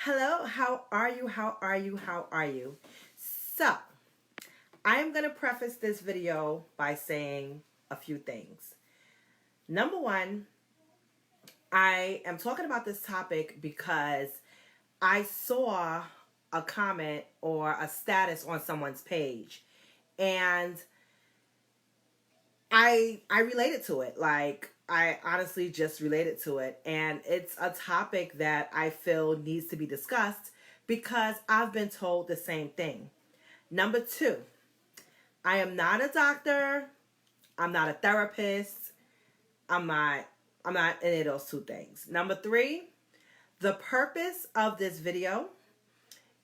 Hello, how are you? How are you? How are you? So, I am going to preface this video by saying a few things. Number one, I am talking about this topic because I saw a comment or a status on someone's page and I related to it. Like, I honestly just related to it, and it's a topic that I feel needs to be discussed because I've been told the same thing. Number two, I am not a doctor. I'm not a therapist. I'm not I'm not any of those two things. Number three, the purpose of this video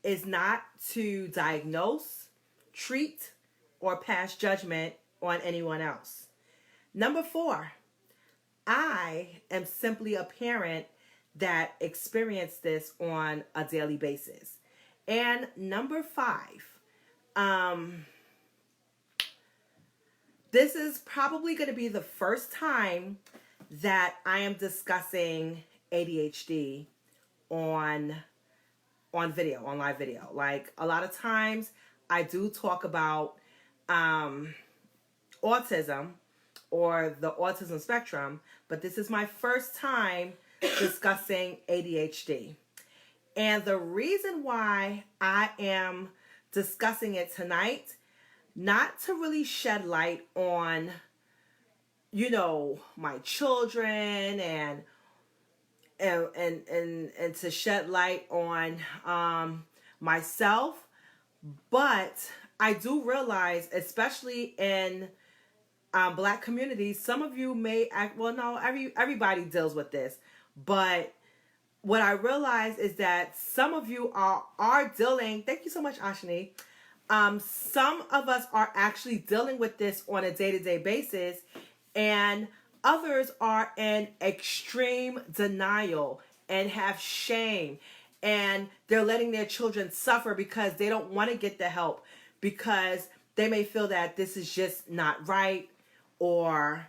is not to diagnose, treat, or pass judgment on anyone else. Number four, I am simply a parent that experienced this on a daily basis. And number five, this is probably going to be the first time that I am discussing ADHD on video, on live video. Like, a lot of times I do talk about autism or the autism spectrum, but this is my first time discussing ADHD. And the reason why I am discussing it tonight, not to really shed light on, my children and to shed light on myself, but I do realize, especially in Black communities, some of you may act, well, no, everybody deals with this, but what I realize is that some of you are dealing, thank you so much, Ashni, some of us are actually dealing with this on a day-to-day basis, and others are in extreme denial and have shame, and they're letting their children suffer because they don't want to get the help, because they may feel that this is just not right, or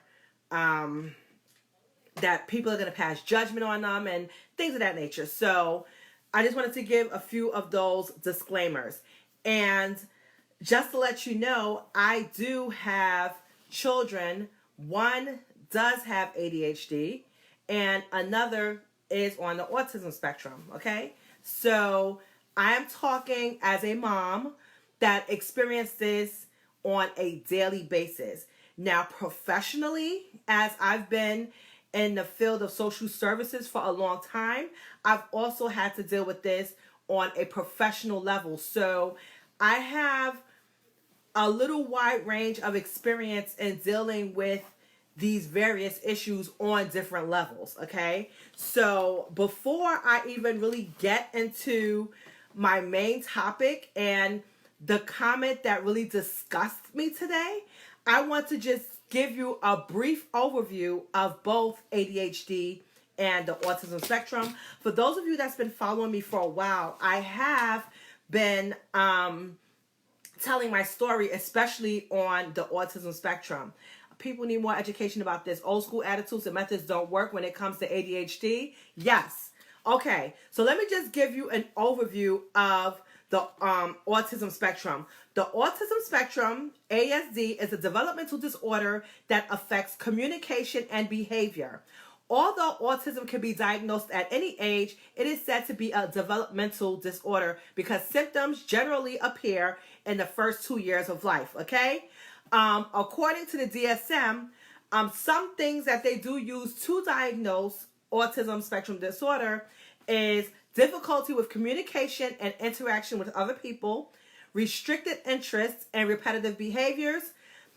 that people are going to pass judgment on them and things of that nature. So I just wanted to give a few of those disclaimers. And just to let you know, I do have children. One does have ADHD and another is on the autism spectrum, okay? So I am talking as a mom that experienced this on a daily basis. Now, professionally, as I've been in the field of social services for a long time, I've also had to deal with this on a professional level. So I have a little wide range of experience in dealing with these various issues on different levels, okay? So before I even really get into my main topic and the comment that really disgusts me today, I want to just give you a brief overview of both ADHD and the autism spectrum. For those of you that's been following me for a while, I have been telling my story, especially on the autism spectrum. People need more education about this. Old school attitudes and methods don't work when it comes to ADHD. Yes. Okay, so let me just give you an overview of the autism spectrum. The autism spectrum, ASD, is a developmental disorder that affects communication and behavior. Although autism can be diagnosed at any age, it is said to be a developmental disorder because symptoms generally appear in the first 2 years of life, okay? According to the DSM, some things that they do use to diagnose autism spectrum disorder is difficulty with communication and interaction with other people, restricted interests and repetitive behaviors,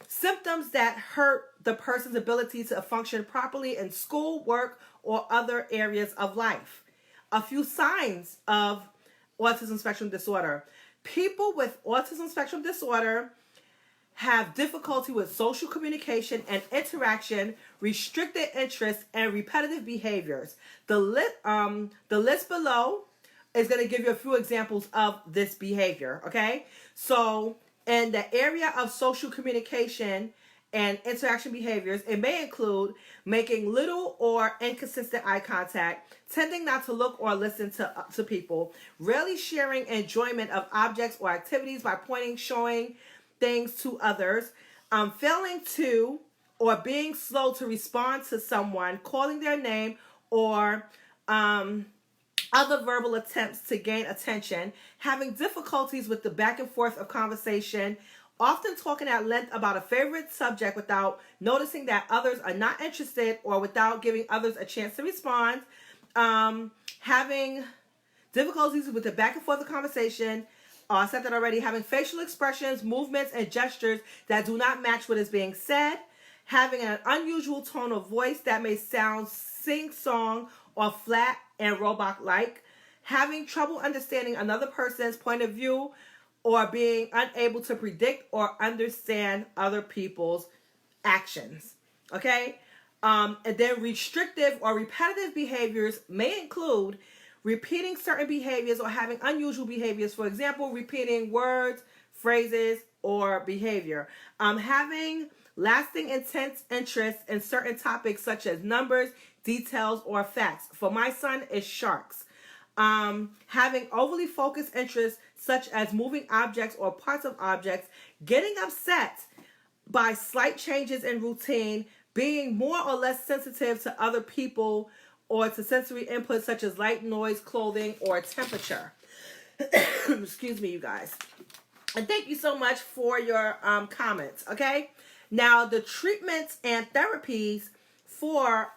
symptoms that hurt the person's ability to function properly in school, work, or other areas of life. A few signs of autism spectrum disorder. People with autism spectrum disorder have difficulty with social communication and interaction, restricted interests, and repetitive behaviors. The list below is going to give you a few examples of this behavior, okay? So in the area of social communication and interaction behaviors. It may include making little or inconsistent eye contact, tending not to look or listen to people, rarely sharing enjoyment of objects or activities by pointing, showing things to others, failing to or being slow to respond to someone, calling their name, or other verbal attempts to gain attention, having difficulties with the back and forth of conversation, often talking at length about a favorite subject without noticing that others are not interested or without giving others a chance to respond, having difficulties with the back and forth of conversation. I said that already. Having facial expressions, movements, and gestures that do not match what is being said, having an unusual tone of voice that may sound sing-song or flat and robot-like, having trouble understanding another person's point of view, or being unable to predict or understand other people's actions. Okay? And then restrictive or repetitive behaviors may include repeating certain behaviors or having unusual behaviors. For example, repeating words, phrases, or behavior. Having lasting intense interest in certain topics such as numbers, details, or facts. For my son, it's sharks. Having overly focused interests such as moving objects or parts of objects, getting upset by slight changes in routine, being more or less sensitive to other people or to sensory inputs such as light, noise, clothing, or temperature. Excuse me, you guys. And thank you so much for your comments, okay? Now, the treatments and therapies for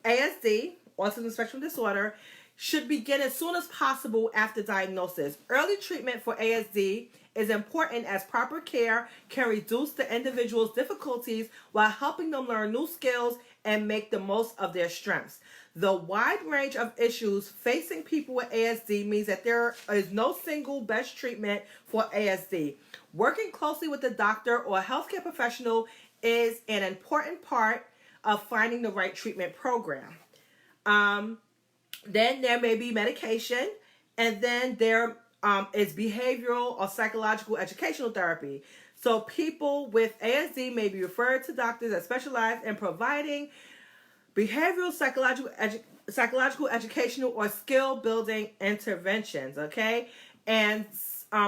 ASD, Autism Spectrum Disorder, should begin as soon as possible after diagnosis. Early treatment for ASD is important as proper care can reduce the individual's difficulties while helping them learn new skills and make the most of their strengths. The wide range of issues facing people with ASD means that there is no single best treatment for ASD. Working closely with the doctor or healthcare professional is an important part of finding the right treatment program. Then there may be medication, and then there is behavioral or psychological educational therapy. So people with ASD may be referred to doctors that specialize in providing behavioral, psychological, educational, or skill-building interventions, okay? And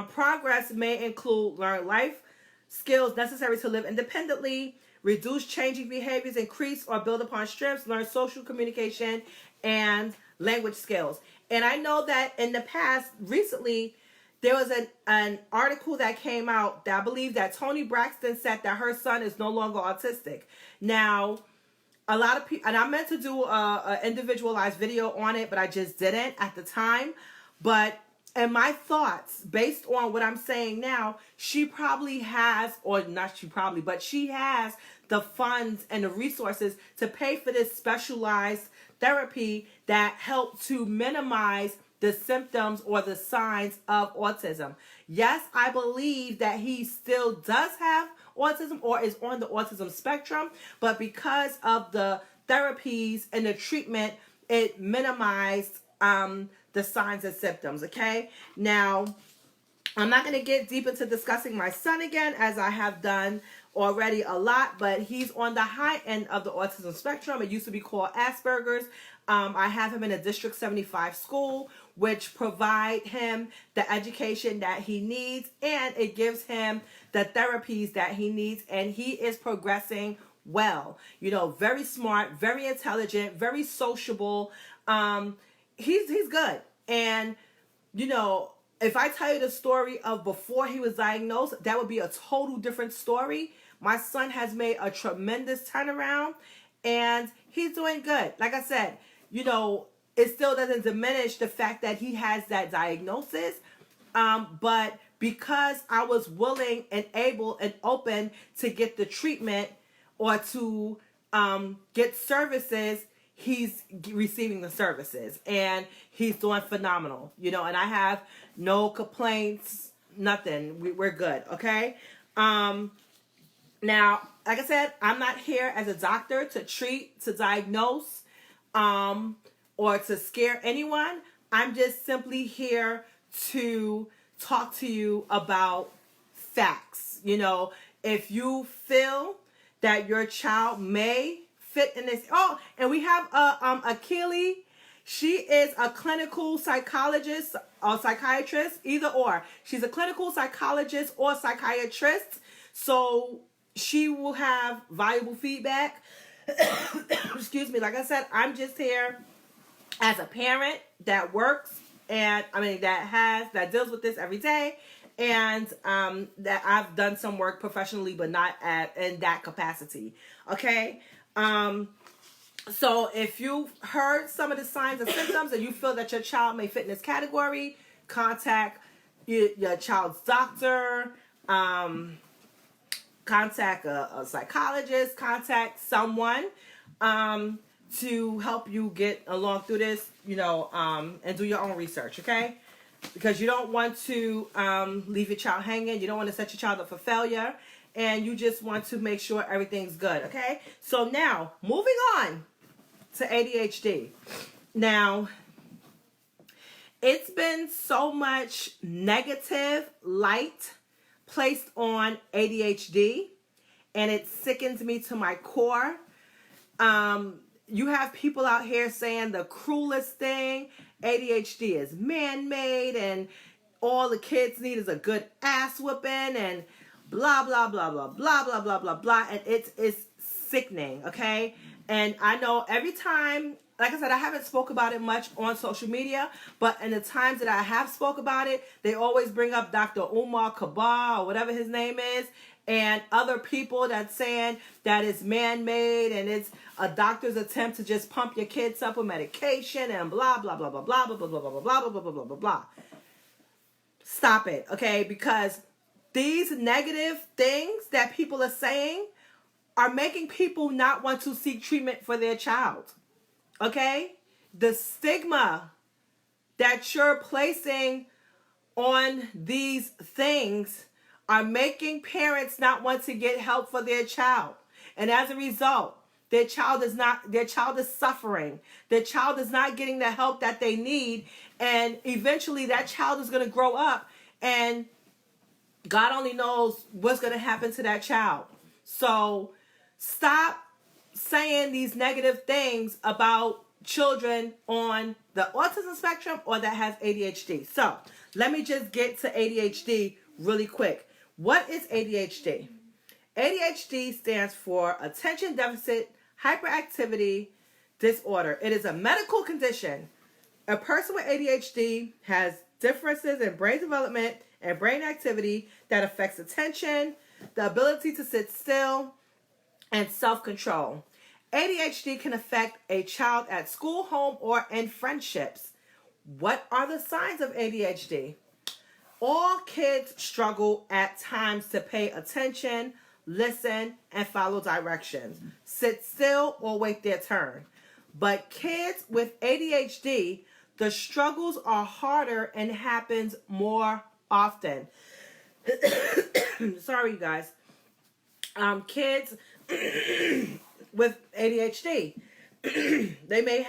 progress may include learn life skills necessary to live independently, reduce changing behaviors, increase or build upon strengths, learn social communication, and language skills. And I know that in the past, recently, there was an article that came out that I believe that Toni Braxton said that her son is no longer autistic. Now, a lot of people, and I meant to do a individualized video on it, but I just didn't at the time. But in my thoughts, based on what I'm saying now, she probably has, or not she probably, but she has the funds and the resources to pay for this specialized therapy that help to minimize the symptoms or the signs of autism. Yes, I believe that he still does have autism or is on the autism spectrum, but because of the therapies and the treatment, it minimized the signs and symptoms, okay? Now, I'm not going to get deep into discussing my son again, as I have done already a lot, but he's on the high end of the autism spectrum. It used to be called Asperger's. I have him in a District 75 school, which provide him the education that he needs, and it gives him the therapies that he needs, and he is progressing well. You know, very smart, very intelligent, very sociable. He's good. And, you know, if I tell you the story of before he was diagnosed, that would be a total different story. My son has made a tremendous turnaround, and he's doing good. Like I said, you know, it still doesn't diminish the fact that he has that diagnosis. But because I was willing and able and open to get the treatment or to get services, he's receiving the services, and he's doing phenomenal, you know, and I have no complaints, nothing. We're good, okay? Now, like I said, I'm not here as a doctor to treat, to diagnose, or to scare anyone. I'm just simply here to talk to you about facts. You know, if you feel that your child may fit in this. Oh, and we have a Keely. She is a clinical psychologist or psychiatrist, either or. She's a clinical psychologist or psychiatrist. So she will have valuable feedback. Excuse me. Like I said, I'm just here as a parent that works and that deals with this every day, and that I've done some work professionally, but not in that capacity. Okay. So if you've heard some of the signs and symptoms and you feel that your child may fit in this category, contact your child's doctor, contact a psychologist, contact someone to help you get along through this, and do your own research, okay? Because you don't want to leave your child hanging. You don't want to set your child up for failure. And you just want to make sure everything's good, okay? So now, moving on to ADHD. Now, it's been so much negative light placed on ADHD, and it sickens me to my core. You have people out here saying the cruelest thing, ADHD is man-made, and all the kids need is a good ass whooping, and blah, blah, blah, blah, blah, blah, blah, blah, blah, and it's sickening, okay? And I know every time, like I said, I haven't spoke about it much on social media, but in the times that I have spoke about it, they always bring up Dr. Umar Kabah, or whatever his name is, and other people that's saying that it's man-made and it's a doctor's attempt to just pump your kids up with medication and blah, blah, blah, blah, blah, blah, blah, blah, blah, blah, blah, blah, blah, blah, blah, blah. Stop it, okay? Because these negative things that people are saying are making people not want to seek treatment for their child. Okay? The stigma that you're placing on these things are making parents not want to get help for their child. And as a result, their child is suffering. Their child is not getting the help that they need. And eventually that child is going to grow up, and God only knows what's going to happen to that child. So stop saying these negative things about children on the autism spectrum or that has ADHD. So let me just get to ADHD really quick. What is ADHD? ADHD stands for Attention Deficit Hyperactivity Disorder. It is a medical condition. A person with ADHD has differences in brain development and brain activity that affects attention, the ability to sit still, and self-control. ADHD can affect a child at school, home, or in friendships. What are the signs of ADHD? All kids struggle at times to pay attention, listen, and follow directions, sit still, or wait their turn. But kids with ADHD, the struggles are harder and happens more often. Sorry, you guys. Kids with ADHD, they may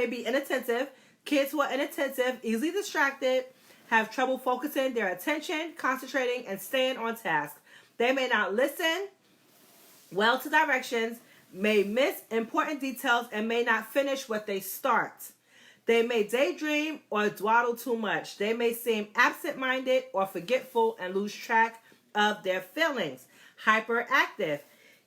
be inattentive. Kids who are inattentive, easily distracted, have trouble focusing their attention, concentrating, and staying on task. They may not listen well to directions, may miss important details, and may not finish what they start. They may daydream or dawdle too much. They may seem absent-minded or forgetful and lose track of their feelings. Hyperactive.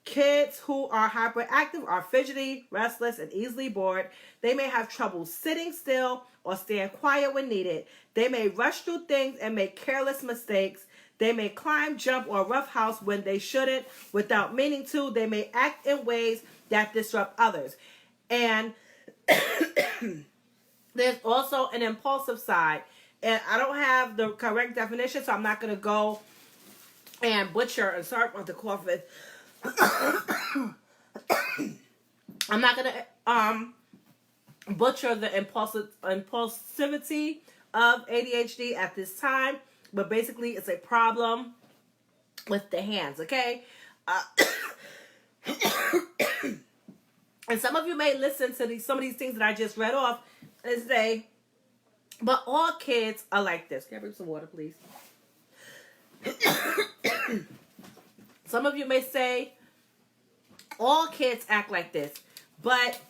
Kids who are hyperactive are fidgety, restless, and easily bored. They may have trouble sitting still or staying quiet when needed. They may rush through things and make careless mistakes. They may climb, jump, or roughhouse when they shouldn't without meaning to. They may act in ways that disrupt others. And there's also an impulsive side. And I don't have the correct definition, so I'm not going to go and butcher, and sorry about the cough. I'm not going to butcher the impulsivity of ADHD at this time, but basically it's a problem with the hands, okay? And some of you may listen to some of these things that I just read off and say, but all kids are like this. Can I bring some water, please? Some of you may say, all kids act like this. But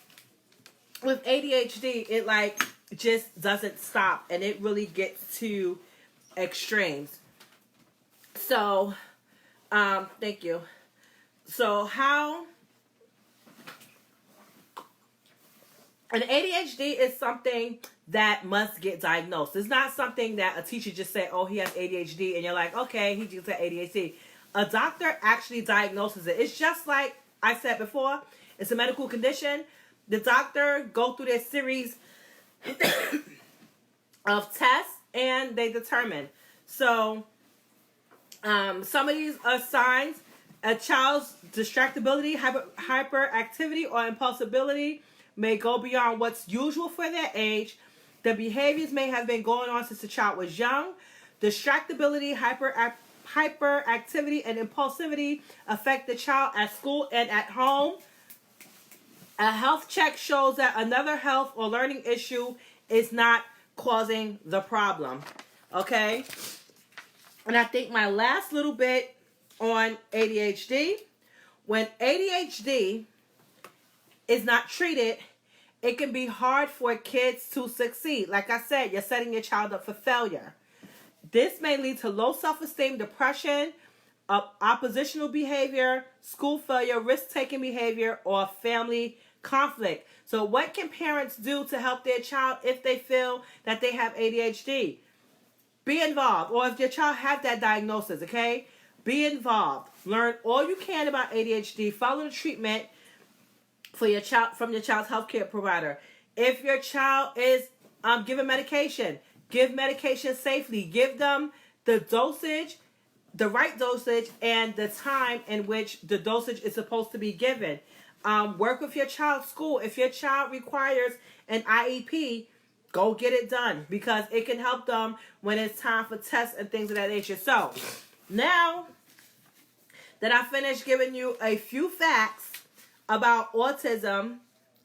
with ADHD, it like just doesn't stop. And it really gets to extremes. So, thank you. So an ADHD is something that must get diagnosed. It's not something that a teacher just say, oh, he has ADHD, and you're like, okay, he just had ADHD. A doctor actually diagnoses it. It's just like I said before, it's a medical condition. The doctor go through their series of tests, and they determine. So, some of these are signs. A child's distractibility, hyperactivity, or impulsibility may go beyond what's usual for their age. The behaviors may have been going on since the child was young. Distractibility, hyperactivity, and impulsivity affect the child at school and at home. A health check shows that another health or learning issue is not causing the problem. Okay? And I think my last little bit on ADHD, when ADHD is not treated, it can be hard for kids to succeed. Like I said, you're setting your child up for failure. This may lead to low self-esteem, depression, oppositional behavior, school failure, risk-taking behavior, or family conflict. So what can parents do to help their child if they feel that they have ADHD? Be involved. Or if your child has that diagnosis, okay? Be involved. Learn all you can about ADHD. Follow the treatment for your child from your child's healthcare provider. If your child is given medication, give medication safely. Give them the dosage, the right dosage, and the time in which the dosage is supposed to be given. Work with your child's school. If your child requires an IEP, go get it done, because it can help them when it's time for tests and things of that nature. So, now that I finished giving you a few facts about autism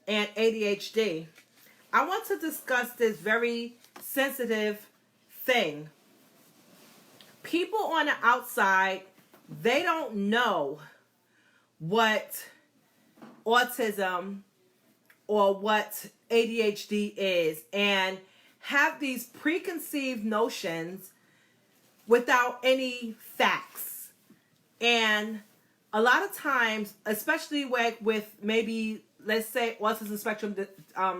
and ADHD, I want to discuss this very sensitive thing. People on the outside, they don't know what autism or what ADHD is, and have these preconceived notions without any facts. And a lot of times, especially with maybe, let's say, autism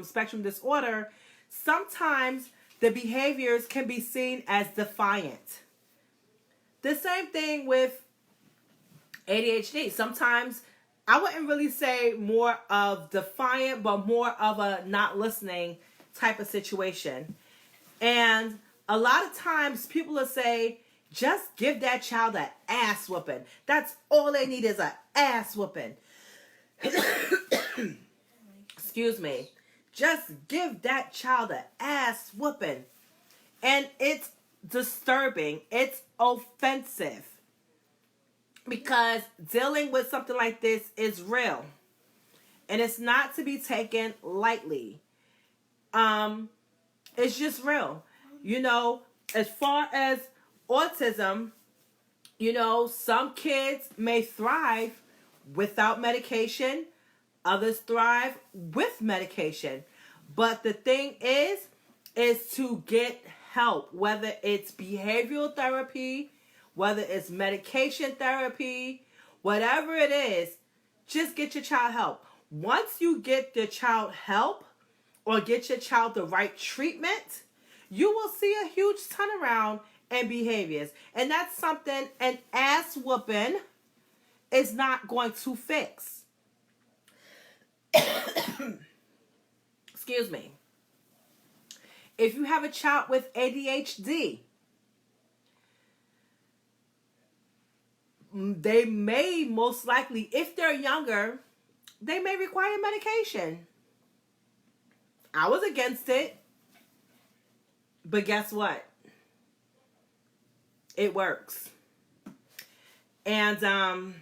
spectrum disorder, sometimes the behaviors can be seen as defiant. The same thing with ADHD. Sometimes I wouldn't really say more of defiant, but more of a not listening type of situation. And a lot of times people will say, just give that child an ass whooping. That's all they need, is an ass whooping. Excuse me. Just give that child an ass whooping. And it's disturbing. It's offensive. Because dealing with something like this is real. And it's not to be taken lightly. It's just real. You know, as far as autism, you know, some kids may thrive without medication. Others thrive with medication. But the thing is to get help, whether it's behavioral therapy, whether it's medication therapy, whatever it is, just get your child help. Once you get your child help or get your child the right treatment, you will see a huge turnaround in behaviors. And that's something an ass whooping is not going to fix. Excuse me. If you have a child with ADHD, they may most likely, if they're younger, they may require medication. I was against it, but guess what? It works. And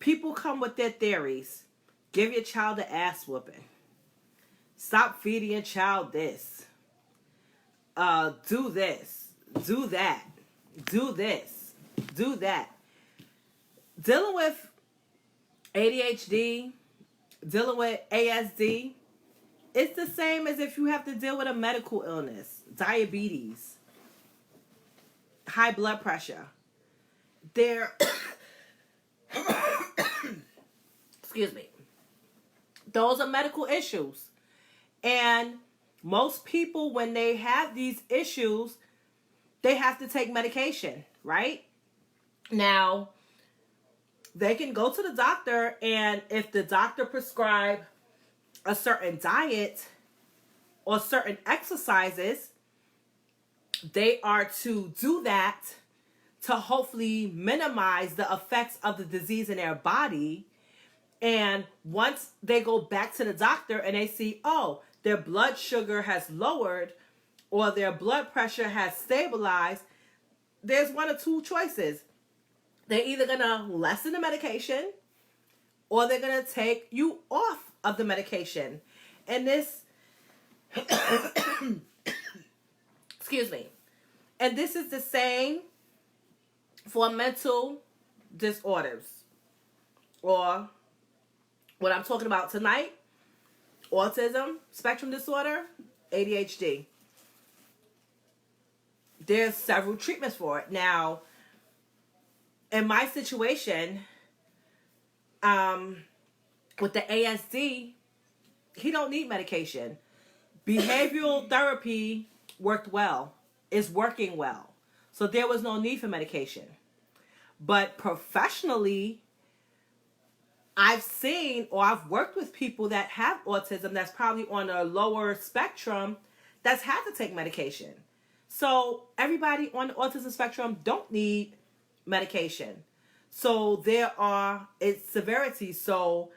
people come with their theories. Give your child an ass whooping. Stop feeding your child this. Do this. Do that. Do this. Do that. dealing with ADHD, dealing with ASD, it's the same as if you have to deal with a medical illness, diabetes, high blood pressure. They're, excuse me, those are medical issues. And most people, when they have these issues, they have to take medication, right? Now, they can go to the doctor, and if the doctor prescribes a certain diet or certain exercises, they are to do that to hopefully minimize the effects of the disease in their body. And once they go back to the doctor and they see, oh, their blood sugar has lowered or their blood pressure has stabilized, there's one or two choices. They're either going to lessen the medication or they're going to take you off of the medication. And this, excuse me, and this is the same for mental disorders, or what I'm talking about tonight, autism, spectrum disorder, ADHD. There's several treatments for it. Now, in my situation, with the ASD, he don't need medication. Behavioral therapy worked well. It's working well. So there was no need for medication. But professionally, I've seen or I've worked with people that have autism that's probably on a lower spectrum that's had to take medication. So everybody on the autism spectrum don't need medication. So it's severity. So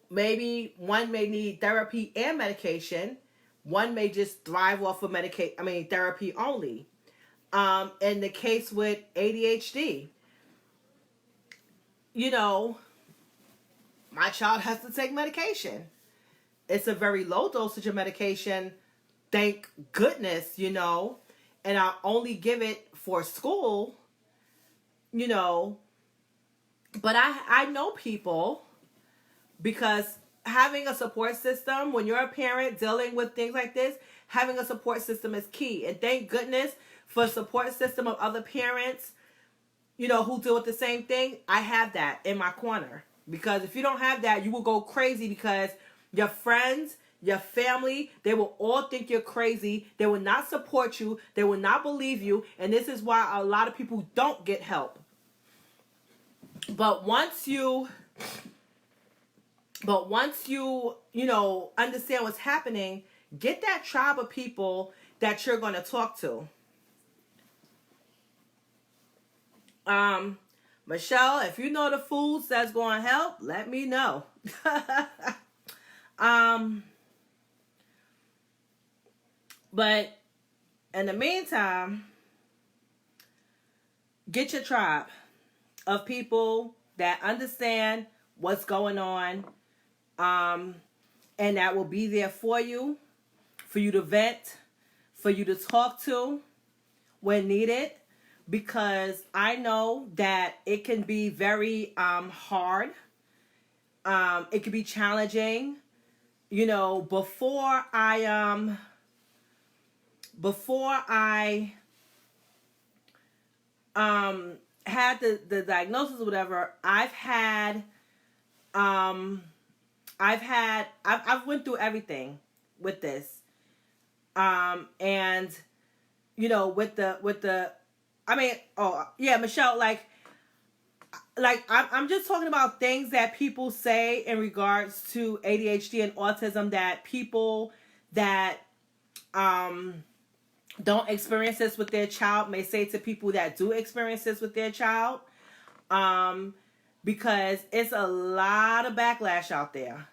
maybe one may need therapy and medication. One may just thrive off of therapy only. In the case with ADHD, my child has to take medication. It's a very low dosage of medication, thank goodness, and I only give it for school, but I know people, because having a support system, when you're a parent dealing with things like this, having a support system is key. And thank goodness for a support system of other parents, who deal with the same thing. I have that in my corner. Because if you don't have that, you will go crazy, because your friends, your family, they will all think you're crazy. They will not support you. They will not believe you. And this is why a lot of people don't get help. But once you understand what's happening, get that tribe of people that you're going to talk to. Michelle, if you know the foods that's going to help, let me know. But in the meantime, get your tribe of people that understand what's going on, and that will be there for you to vent, for you to talk to when needed, because I know that it can be very hard. It can be challenging. Before I had the diagnosis or whatever, I've went through everything with this. And Michelle, I'm just talking about things that people say in regards to ADHD and autism, that people that don't experience this with their child may say to people that do experience this with their child, because it's a lot of backlash out there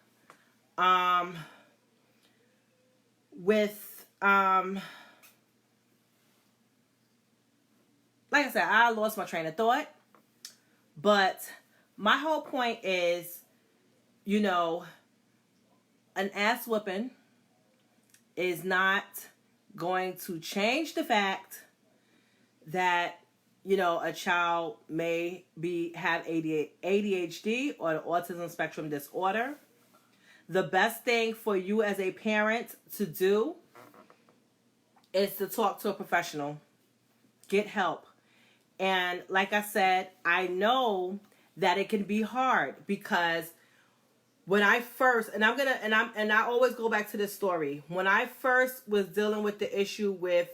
with like I said, I lost my train of thought, but my whole point is, an ass whooping is not going to change the fact that a child may have ADHD or the autism spectrum disorder. The best thing for you as a parent to do is to talk to a professional. Get help. And like I said, I know that it can be hard because when I first, and I always go back to this story. When I first was dealing with the issue with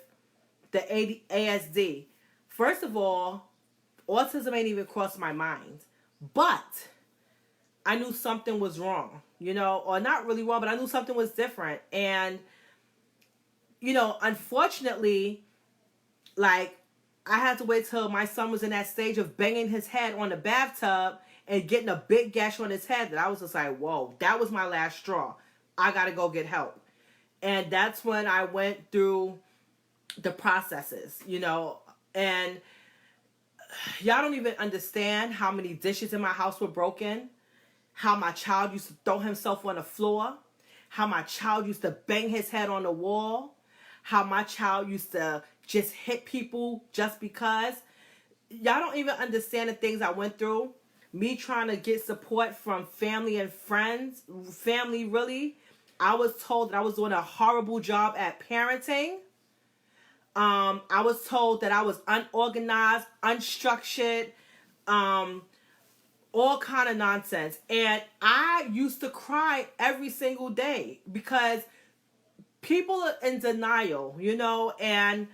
the ASD, first of all, autism ain't even crossed my mind. But I knew something was wrong, or not really wrong, but I knew something was different. And, unfortunately, like, I had to wait till my son was in that stage of banging his head on the bathtub and getting a big gash on his head that I was just like, whoa, that was my last straw. I got to go get help. And that's when I went through the processes, and y'all don't even understand how many dishes in my house were broken, how my child used to throw himself on the floor, how my child used to bang his head on the wall, how my child used to just hit people just because. Y'all don't even understand the things I went through. Me trying to get support from family and friends. Family, really. I was told that I was doing a horrible job at parenting. I was told that I was unorganized, unstructured, all kind of nonsense. And I used to cry every single day because people are in denial, and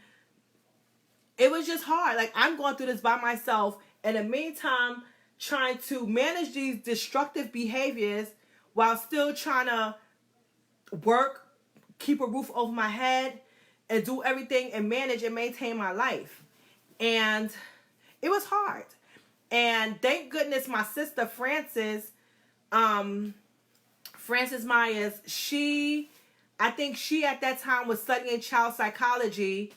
it was just hard. Like, I'm going through this by myself. In the meantime, trying to manage these destructive behaviors while still trying to work, keep a roof over my head, and do everything and manage and maintain my life. And it was hard. And thank goodness my sister Frances Myers, I think she at that time was studying child psychology.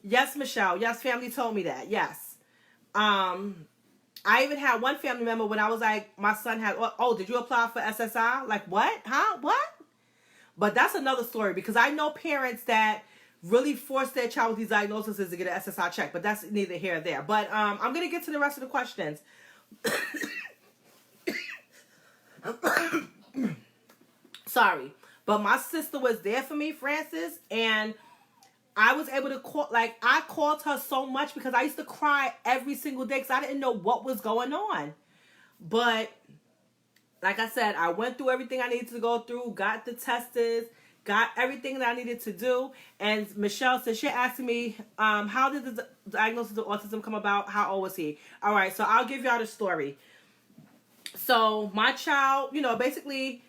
Yes, Michelle. Yes, family told me that. Yes. I even had one family member when I was like, my son had, oh, did you apply for SSI? Like, what? Huh? What? But that's another story because I know parents that really force their child with these diagnoses to get an SSI check, but that's neither here nor there. But I'm going to get to the rest of the questions. Sorry. But my sister was there for me, Frances, and I was able to call, I called her so much because I used to cry every single day because I didn't know what was going on. But like I said, I went through everything I needed to go through, got the tests, got everything that I needed to do. And Michelle, since you're asking me, how did the diagnosis of autism come about? How old was he? All right, so I'll give y'all the story. So my child, basically,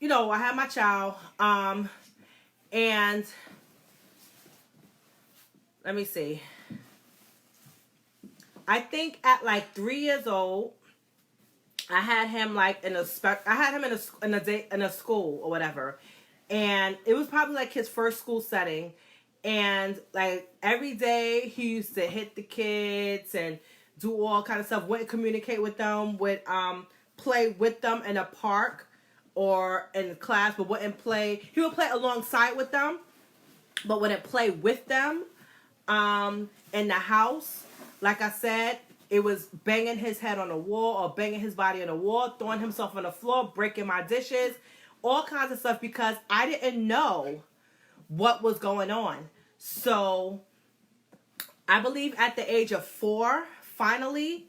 I had my child, and let me see. I think at like 3 years old, I had him in a school or whatever, and it was probably like his first school setting, and like every day he used to hit the kids and do all kind of stuff. Wouldn't communicate with them, would play with them in a park or in class, but wouldn't play. He would play alongside with them, but wouldn't play with them. In the house, like I said, it was banging his head on the wall or banging his body on the wall, throwing himself on the floor, breaking my dishes, all kinds of stuff because I didn't know what was going on. So I believe at the age of 4, finally,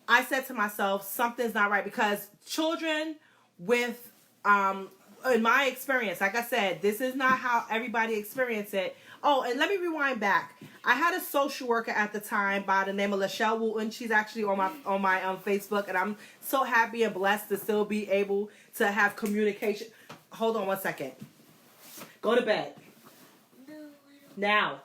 I said to myself, something's not right because children with, in my experience, like I said, this is not how everybody experienced it. Oh, and let me rewind back. I had a social worker at the time by the name of Lachelle Wooten. She's actually on my Facebook, and I'm so happy and blessed to still be able to have communication. Hold on one second. Go to bed. No, now.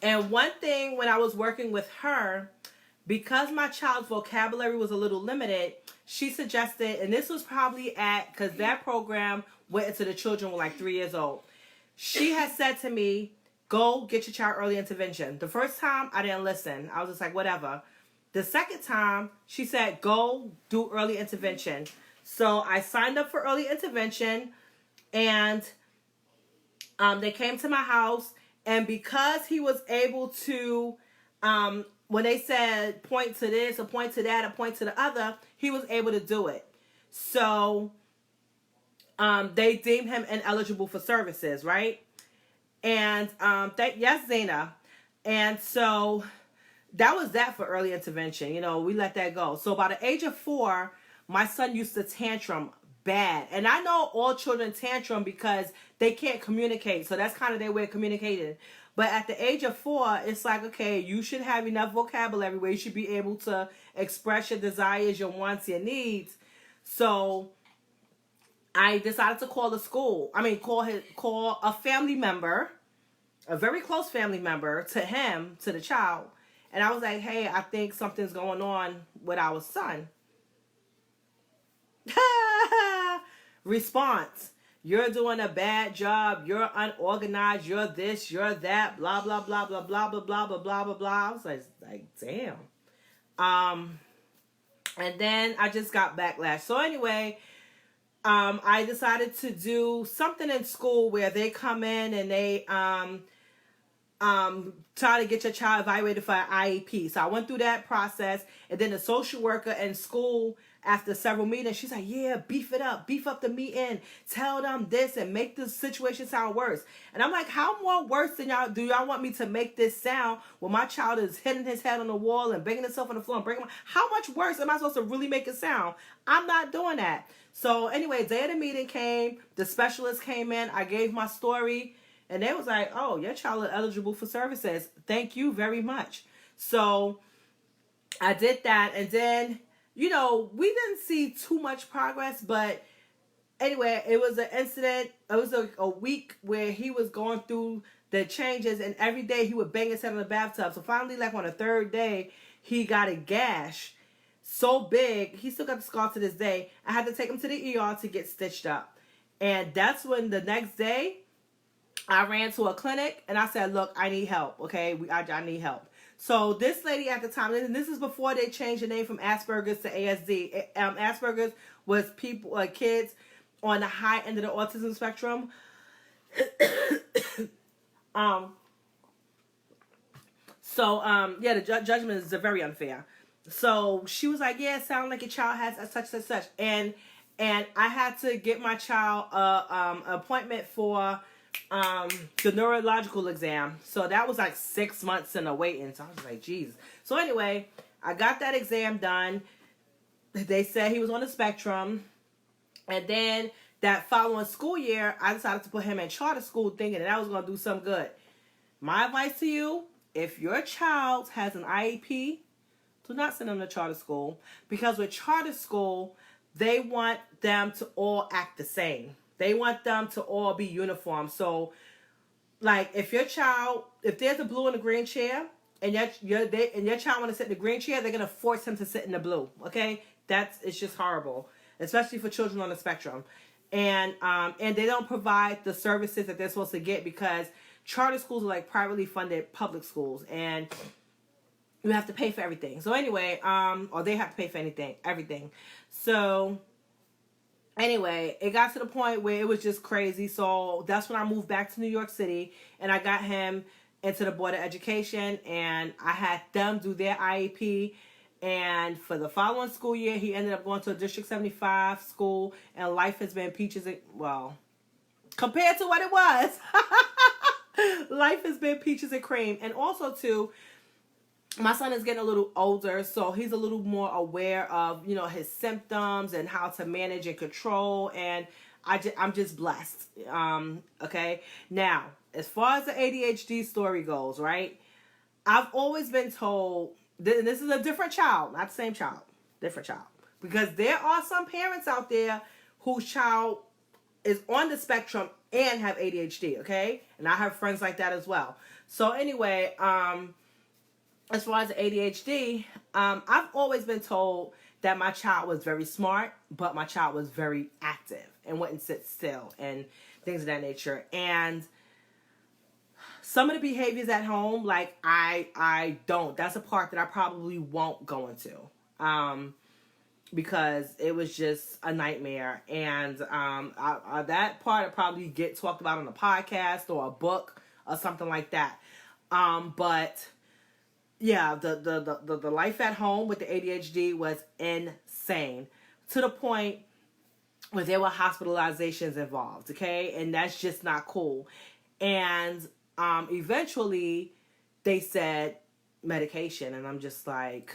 And one thing when I was working with her, because my child's vocabulary was a little limited, she suggested, and this was probably because that program went into the children were like 3 years old. She had said to me, go get your child early intervention. The first time, I didn't listen. I was just like, whatever. The second time, she said, go do early intervention. So I signed up for early intervention, and they came to my house, and because he was able to, when they said point to this, or point to that, or point to the other, he was able to do it. So they deemed him ineligible for services, right? And yes, Zena. And so that was that for early intervention. You know, we let that go. So by the age of 4, my son used to tantrum bad. And I know all children tantrum because they can't communicate. So that's kind of their way of communicating. But at the age of 4, it's like, okay, you should have enough vocabulary where you should be able to express your desires, your wants, your needs. So I decided to call the school. Call a family member, a very close family member to him, to the child. And I was like, hey, I think something's going on with our son. Response: you're doing a bad job. You're unorganized. You're this. You're that. Blah blah blah blah blah blah blah blah blah blah blah. I was like, damn. And then I just got backlash. So anyway, I decided to do something in school where they come in and they try to get your child evaluated for an IEP. So I went through that process, and then the social worker in school, after several meetings, she's like, yeah, beef up the meeting, tell them this and make the situation sound worse. And I'm like, how more worse than y'all do y'all want me to make this sound when my child is hitting his head on the wall and banging himself on the floor and breaking how much worse am I supposed to really make it sound? I'm not doing that. So anyway, day of the meeting came, the specialist came in, I gave my story, and they was like, oh, your child is eligible for services. Thank you very much. So I did that, and then, you know, we didn't see too much progress, but anyway, it was an incident. It was a week where he was going through the changes, and every day he would bang his head in the bathtub. So finally, like on the 3rd day, he got a gash so big, he still got the scar to this day. I had to take him to the ER to get stitched up. And that's when the next day, I ran to a clinic and I said, look, I need help, okay? I need help. So this lady at the time, and this is before they changed the name from Asperger's to ASD. Asperger's was people, like kids on the high end of the autism spectrum. The judgment is very unfair. So she was like, yeah, it sounds like your child has such and such. And I had to get my child an appointment for the neurological exam. So that was like 6 months in the waiting. So I was like, geez. So anyway, I got that exam done. They said he was on the spectrum. And then that following school year, I decided to put him in charter school thinking that I was going to do some good. My advice to you, if your child has an IEP, do not send them to charter school, because with charter school, they want them to all act the same. They want them to all be uniform. So, like, if there's a blue and a green chair, and your child want to sit in the green chair, they're gonna force him to sit in the blue. Okay, it's just horrible, especially for children on the spectrum, and they don't provide the services that they're supposed to get, because charter schools are like privately funded public schools, and you have to pay for everything. So anyway, or they have to pay for everything. So anyway, it got to the point where it was just crazy. So that's when I moved back to New York City, and I got him into the Board of Education, and I had them do their IEP. And for the following school year, he ended up going to a District 75 school, and life has been peaches and, well, compared to what it was, life has been peaches and cream. And also, too, my son is getting a little older, so he's a little more aware of, his symptoms and how to manage and control, and I'm just blessed. Okay? Now, as far as the ADHD story goes, right, I've always been told, this is a different child, not the same child, different child, because there are some parents out there whose child is on the spectrum and have ADHD, okay? And I have friends like that as well. So anyway, as far as ADHD, I've always been told that my child was very smart, but my child was very active and wouldn't sit still and things of that nature. And some of the behaviors at home, like I don't. That's a part that I probably won't go into. because it was just a nightmare. And that part probably get talked about on a podcast or a book or something like that. But yeah, the life at home with the ADHD was insane, to the point where there were hospitalizations involved. Okay, and that's just not cool. And eventually they said medication, and I'm just like,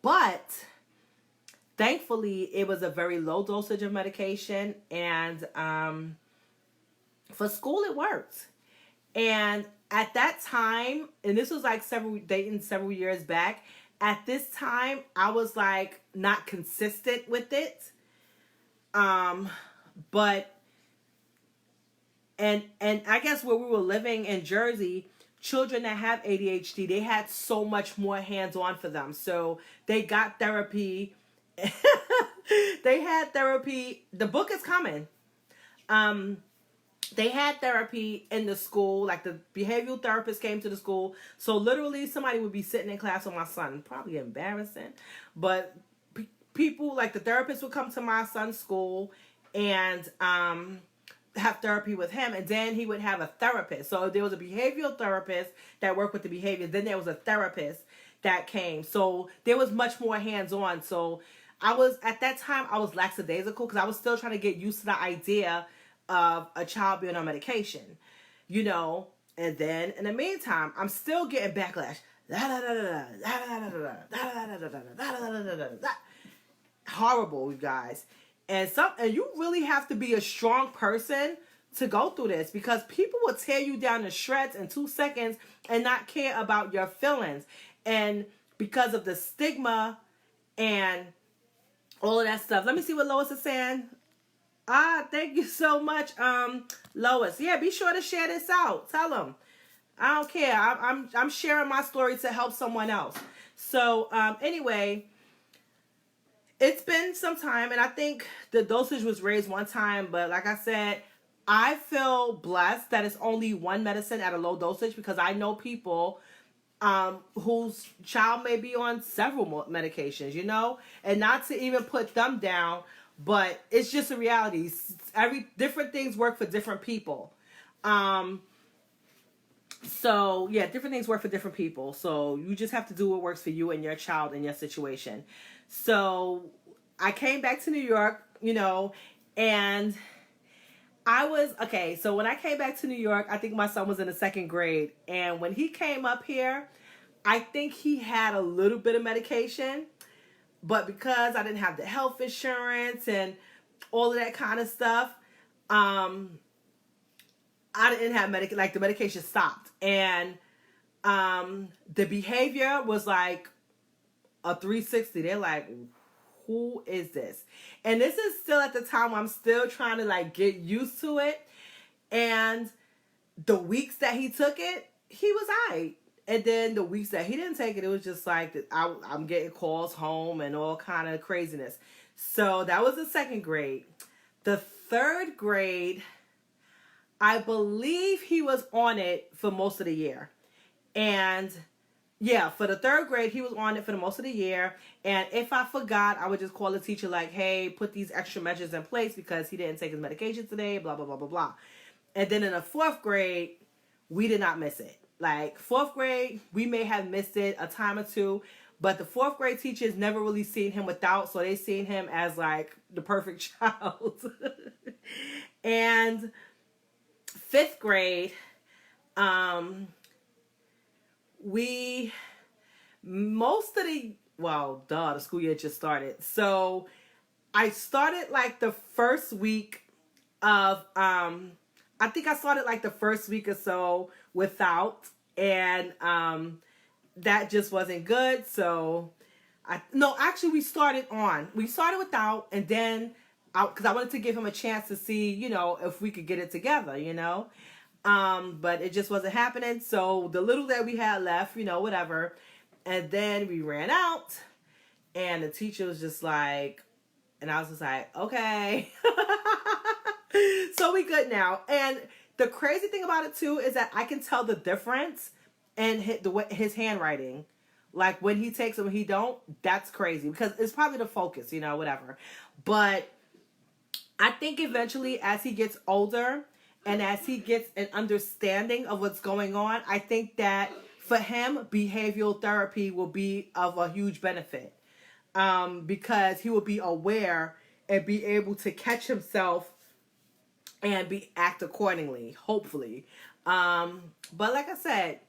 but thankfully it was a very low dosage of medication, and for school it worked. And at that time, and this was like several years back, at this time I was like not consistent with it. But and I guess where we were living in Jersey, children that have ADHD, they had so much more hands-on for them. So they got therapy. They had therapy. The book is coming. They had therapy in the school. Like, the behavioral therapist came to the school. So literally somebody would be sitting in class with my son. Probably embarrassing. But people, like the therapist would come to my son's school and have therapy with him, and then he would have a therapist. So there was a behavioral therapist that worked with the behavior. Then there was a therapist that came. So there was much more hands-on. So at that time, I was lackadaisical because I was still trying to get used to the idea of a child being on medication, and then in the meantime, I'm still getting backlash. Horrible, you guys. And you really have to be a strong person to go through this, because people will tear you down to shreds in 2 seconds and not care about your feelings. And because of the stigma and all of that stuff. Let me see what Lois is saying. Thank you so much, Lois. Yeah, be sure to share this out. Tell them. I don't care. I'm sharing my story to help someone else. So anyway, it's been some time, and I think the dosage was raised one time, but like I said, I feel blessed that it's only one medicine at a low dosage, because I know people whose child may be on several medications, and not to even put them down, but it's just a reality. Different things work for different people. So yeah, different things work for different people. So you just have to do what works for you and your child and your situation. So I came back to New York, and so when I came back to New York, I think my son was in the 2nd grade. And when he came up here, I think he had a little bit of medication, but because I didn't have the health insurance and all of that kind of stuff, I didn't have the medication stopped. And the behavior was like a 360. They're like, who is this? And this is still at the time I'm still trying to get used to it. And the weeks that he took it, he was alright. And then the weeks that he didn't take it, it was just like I'm getting calls home and all kind of craziness. So that was the 2nd grade. The 3rd grade, I believe he was on it for most of the year. And yeah, for the 3rd grade, he was on it for the most of the year. And if I forgot, I would just call the teacher like, hey, put these extra measures in place because he didn't take his medication today, blah, blah, blah, blah, blah. And then in the 4th grade, we did not miss it. 4th grade, we may have missed it a time or two, but the 4th grade teachers never really seen him without, so they seen him as the perfect child. And 5th grade, the school year just started. So I started the first week of, I think I started the first week or so without, and that just wasn't good. So we started without, and then because I wanted to give him a chance to see, if we could get it together, but it just wasn't happening. So the little that we had left, whatever. And then we ran out, and the teacher was just like, and I was just like, okay. So we good now. And the crazy thing about it too is that I can tell the difference in his handwriting. Like when he takes it, when he don't, that's crazy because it's probably the focus, whatever. But I think eventually as he gets older and as he gets an understanding of what's going on, I think that for him, behavioral therapy will be of a huge benefit, because he will be aware and be able to catch himself and act accordingly, hopefully. But like I said,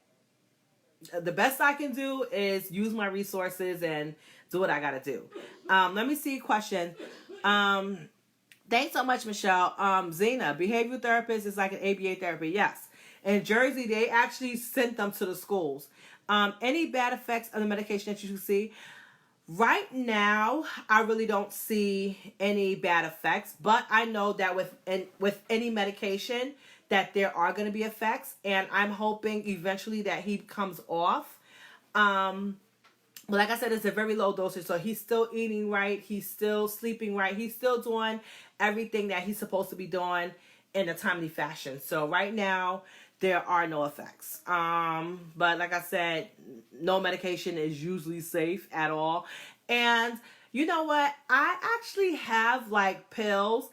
the best I can do is use my resources and do what I gotta do. Let me see question. Thanks so much, Michelle. Zena, behavioral therapist is like an ABA therapy. Yes. In Jersey, they actually sent them to the schools. Any bad effects of the medication that you see? Right now, I really don't see any bad effects, but I know that with any medication that there are going to be effects, and I'm hoping eventually that he comes off. But like I said, it's a very low dosage, so he's still eating right, he's still sleeping right, he's still doing everything that he's supposed to be doing in a timely fashion. So right now, there are no effects. But like I said, no medication is usually safe at all. And you know what? I actually have like pills,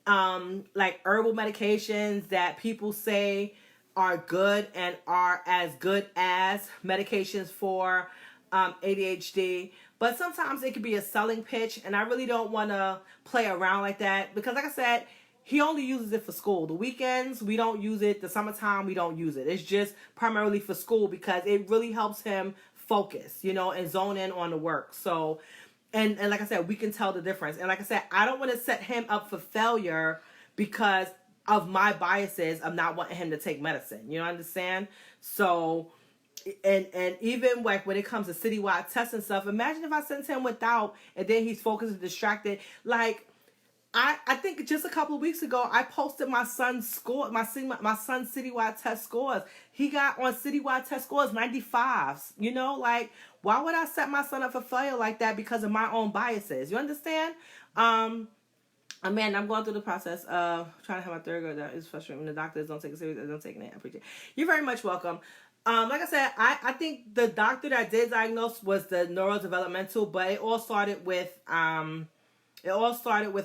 like herbal medications that people say are good and are as good as medications for ADHD. But sometimes it could be a selling pitch, and I really don't want to play around like that because, like I said, he only uses it for school. The weekends, we don't use it. The summertime, we don't use it. It's just primarily for school because it really helps him focus, and zone in on the work. So, and like I said, we can tell the difference. And like I said, I don't want to set him up for failure because of my biases of not wanting him to take medicine. You understand? So, and even like when it comes to citywide tests and stuff, imagine if I sent him without and then he's focused and distracted. Like, I think just a couple of weeks ago, I posted my son's score, my son's citywide test scores. He got on citywide test scores 95s. Like, why would I set my son up for failure like that because of my own biases? You understand? Man, I'm going through the process of trying to have my third grade. That is frustrating when the doctors don't take it serious. They don't take it. I appreciate it. You're very much welcome. Like I said, I think the doctor that did diagnose was the neurodevelopmental, but it all started with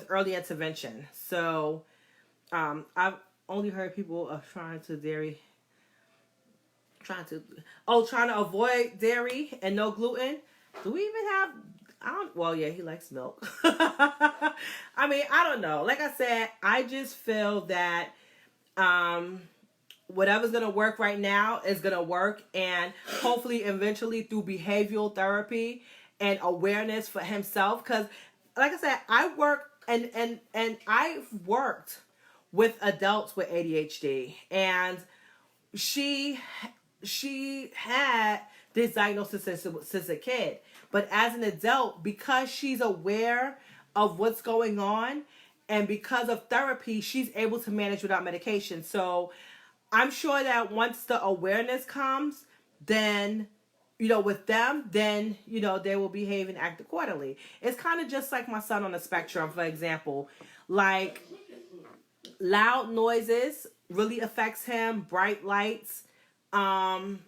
early intervention. So, I've only heard people are trying to avoid dairy and no gluten. Do we even have, well, yeah, he likes milk. I mean, I don't know. Like I said, I just feel that, whatever's going to work right now is going to work. And hopefully, eventually through behavioral therapy and awareness for himself, because like I said, I work and I've worked with adults with ADHD, and she had this diagnosis since a kid. But as an adult, because she's aware of what's going on, and because of therapy, she's able to manage without medication. So I'm sure that once the awareness comes, then with them, then, they will behave and act accordingly. It's kind of just like my son on the spectrum, for example. Like, loud noises really affects him, bright lights, like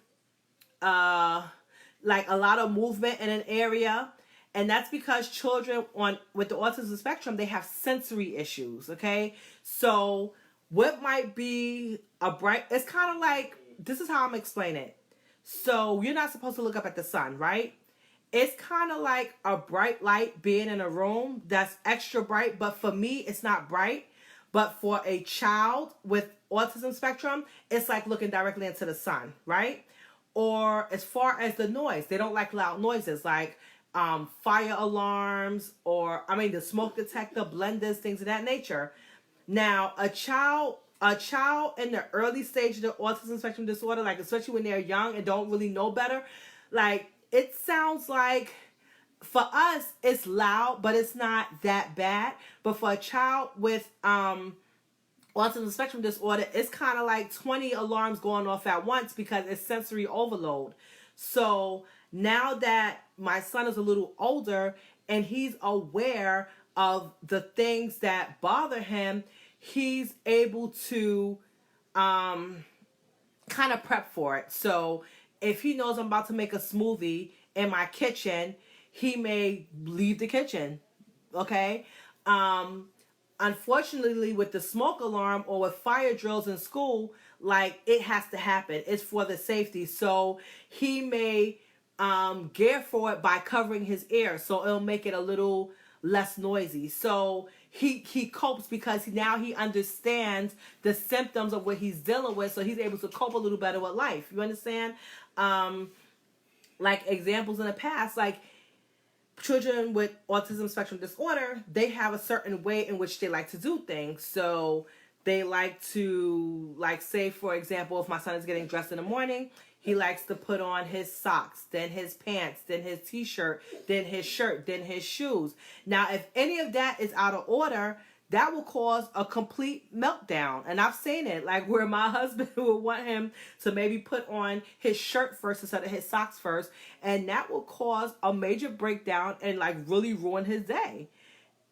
a lot of movement in an area. And that's because children with the autism spectrum, they have sensory issues, okay? So what might be it's kind of like, this is how I'm explaining it. So you're not supposed to look up at the sun, right? It's kind of like a bright light being in a room that's extra bright, but for me, it's not bright. But for a child with autism spectrum, it's like looking directly into the sun, right? Or as far as the noise, they don't like loud noises like fire alarms or, the smoke detector, blenders, things of that nature. Now, a child in the early stage of the autism spectrum disorder, like especially when they're young and don't really know better, like it sounds like for us it's loud, but it's not that bad. But for a child with autism spectrum disorder, it's kind of like 20 alarms going off at once because it's sensory overload. So now that my son is a little older and he's aware of the things that bother him, he's able to kind of prep for it. So if he knows I'm about to make a smoothie in my kitchen, he may leave the kitchen. Okay. Um, Unfortunately, with the smoke alarm or with fire drills in school, like, it has to happen. It's for the safety. So he may gear for it by covering his ear, so it'll make it a little less noisy. So he copes because now he understands the symptoms of what he's dealing with, so he's able to cope a little better with life. You understand? Um, like examples in the past, like children with autism spectrum disorder, they have a certain way in which they like to do things. So they like to, like, say for example, if my son is getting dressed in the morning, he likes to put on his socks, then his pants, then his t-shirt, then his shirt, then his shoes. Now, if any of that is out of order, that will cause a complete meltdown. And I've seen it, like where my husband would want him to maybe put on his shirt first instead of his socks first. And that will cause a major breakdown and like really ruin his day.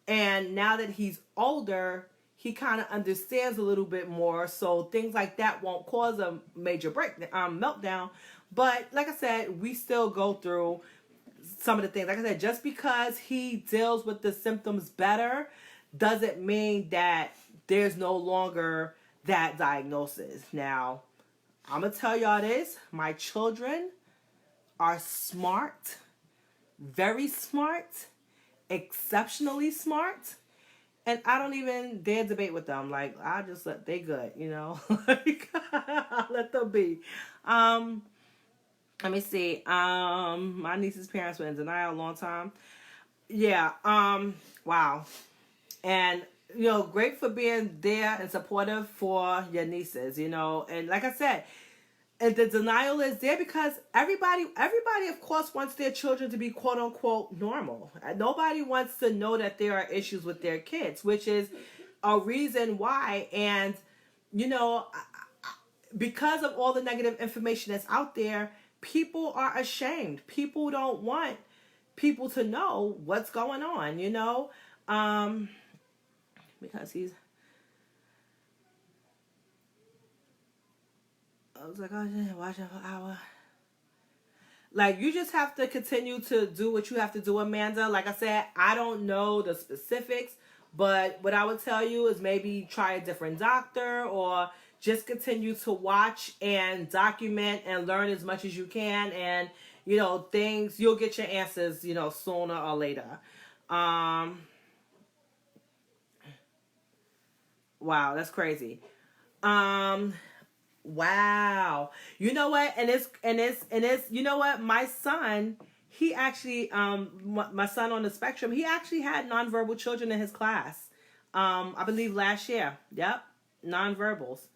And now that he's older, he kind of understands a little bit more. So things like that won't cause a major meltdown. But like I said, we still go through some of the things. Like I said, just because he deals with the symptoms better doesn't mean that there's no longer that diagnosis. Now, I'm going to tell y'all this. My children are smart, very smart, exceptionally smart. And I don't even dare debate with them. Like, I just they good, you know. Like, I let them be. Let me see. My niece's parents were in denial a long time. Yeah. Wow. And, you know, great for being there and supportive for your nieces, you know. And like I said, and the denial is there because everybody, of course, wants their children to be quote unquote normal. Nobody wants to know that there are issues with their kids, which is a reason why. And, you know, because of all the negative information that's out there, people are ashamed. People don't want people to know what's going on, you know, because I was like, oh, yeah, watching for an hour. Like, you just have to continue to do what you have to do, Amanda. Like I said, I don't know the specifics, but what I would tell you is maybe try a different doctor or just continue to watch and document and learn as much as you can. And, you know, things, you'll get your answers, you know, sooner or later. Wow, that's crazy. Wow. You know what? And it's you know what? My son, he actually my son on the spectrum, he actually had nonverbal children in his class. I believe last year. Yep. Nonverbals.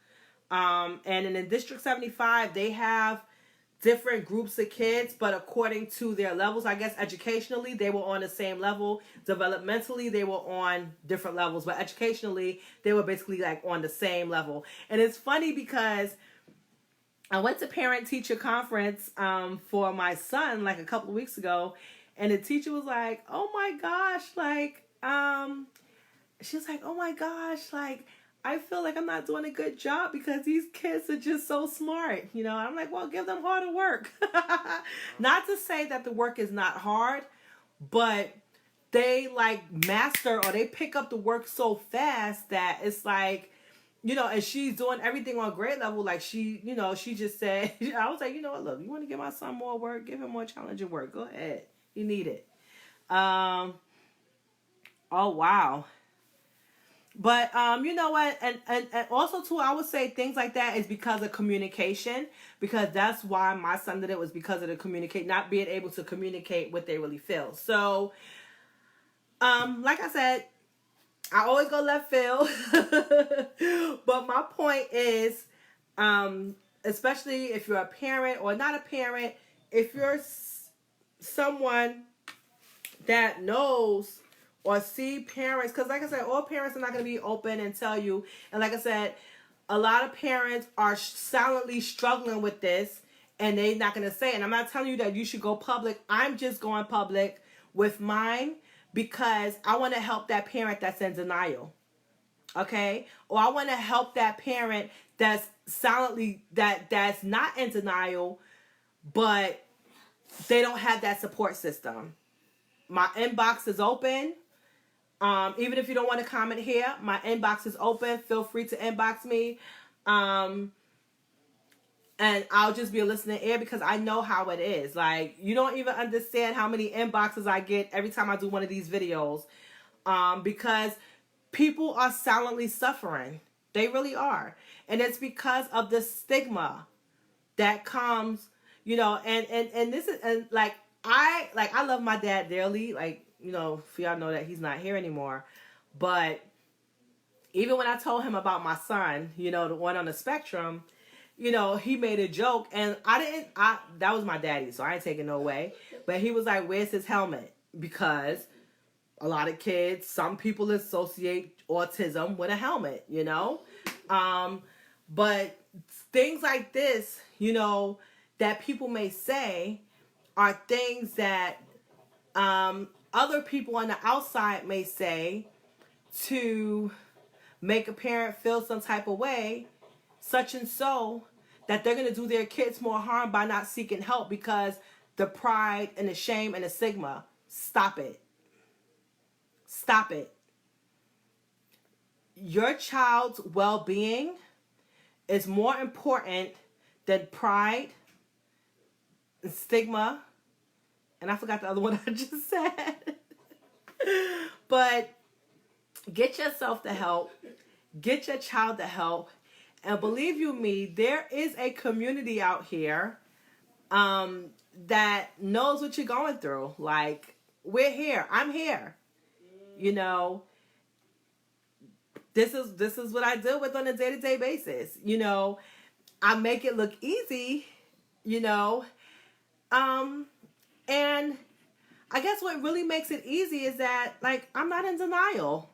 And in District 75, they have different groups of kids, but according to their levels, I guess educationally, they were on the same level. Developmentally, they were on different levels, but educationally, they were basically like on the same level. And it's funny because I went to parent-teacher conference for my son like a couple of weeks ago, and the teacher was like, "Oh my gosh," like, she was like, "Oh my gosh," like, I feel like I'm not doing a good job because these kids are just so smart, you know. I'm like, well, give them harder work. Not to say that the work is not hard, but they like master or they pick up the work so fast that it's like, you know, and she's doing everything on grade level. Like she, you know, she just said, I was like, you know what, look, you want to give my son more work? Give him more challenging work. Go ahead. You need it. Oh, wow. But you know what, and also too, I would say things like that is because of communication, because that's why my son did it, was because of the not being able to communicate what they really feel. So like I said, I always go left field. But my point is, especially if you're a parent or not a parent, if you're someone that knows or see parents, because like I said, all parents are not going to be open and tell you. And like I said, a lot of parents are silently struggling with this and they're not going to say it. And I'm not telling you that you should go public. I'm just going public with mine because I want to help that parent that's in denial. Okay? Or I want to help that parent that's silently, that's not in denial, but they don't have that support system. My inbox is open. Even if you don't want to comment here, my inbox is open. Feel free to inbox me. And I'll just be a listening ear because I know how it is. Like, you don't even understand how many inboxes I get every time I do one of these videos. Because people are silently suffering. They really are. And it's because of the stigma that comes, you know, and this is, and I love my dad dearly. Like, you know, for y'all know that he's not here anymore. But even when I told him about my son, you know, the one on the spectrum, you know, he made a joke, and that was my daddy, so I ain't taking no way. But he was like, where's his helmet? Because a lot of kids, some people associate autism with a helmet, you know? But things like this, you know, that people may say are things that other people on the outside may say to make a parent feel some type of way, such and so, that they're going to do their kids more harm by not seeking help because the pride and the shame and the stigma. Stop it. Stop it. Your child's well-being is more important than pride and stigma. And I forgot the other one I just said. But get yourself the help. Get your child the help. And believe you me, there is a community out here that knows what you're going through. Like, we're here. I'm here. You know, this is what I deal with on a day-to-day basis. You know, I make it look easy, you know. And I guess what really makes it easy is that, like, I'm not in denial.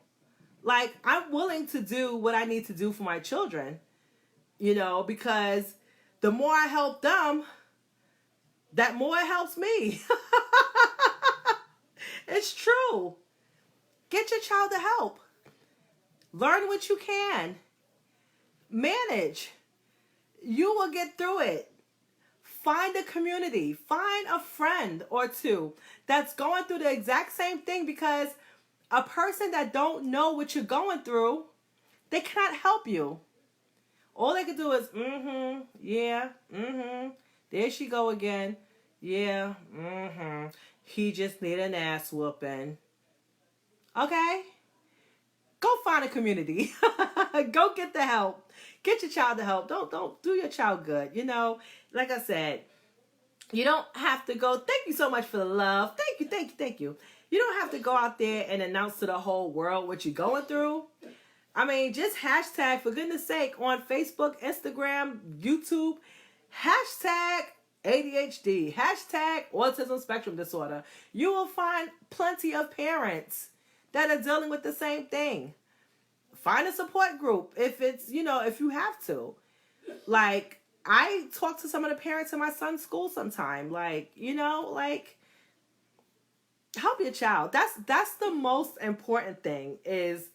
Like, I'm willing to do what I need to do for my children. You know, because the more I help them, that more it helps me. It's true. Get your child the help. Learn what you can. Manage. You will get through it. Find a community. Find a friend or two that's going through the exact same thing, because a person that don't know what you're going through, they cannot help you. All they can do is, yeah, there she go again. Yeah, he just need an ass whooping. Okay? Go find a community. Go get the help. Get your child the help. Don't do your child good. You know, like I said, you don't have to go. Thank you so much for the love. Thank you. You don't have to go out there and announce to the whole world what you're going through. I mean, just hashtag, for goodness sake, on Facebook, Instagram, YouTube, hashtag ADHD, hashtag autism spectrum disorder. You will find plenty of parents that are dealing with the same thing. Find a support group if it's, you know, if you have to. Like, I talk to some of the parents in my son's school sometime. Like, you know, like, help your child. That's the most important thing, is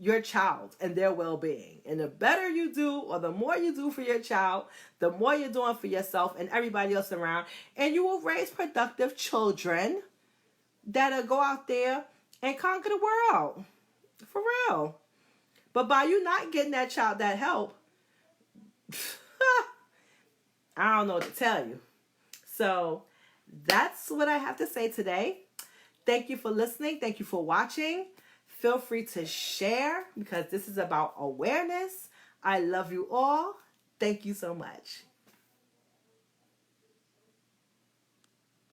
your child and their well-being. And the better you do, or the more you do for your child, the more you're doing for yourself and everybody else around. And you will raise productive children that'll go out there and conquer the world. For real. But by you not getting that child that help, I don't know what to tell you. So that's what I have to say today. Thank you for listening. Thank you for watching. Feel free to share, because this is about awareness. I love you all. Thank you so much.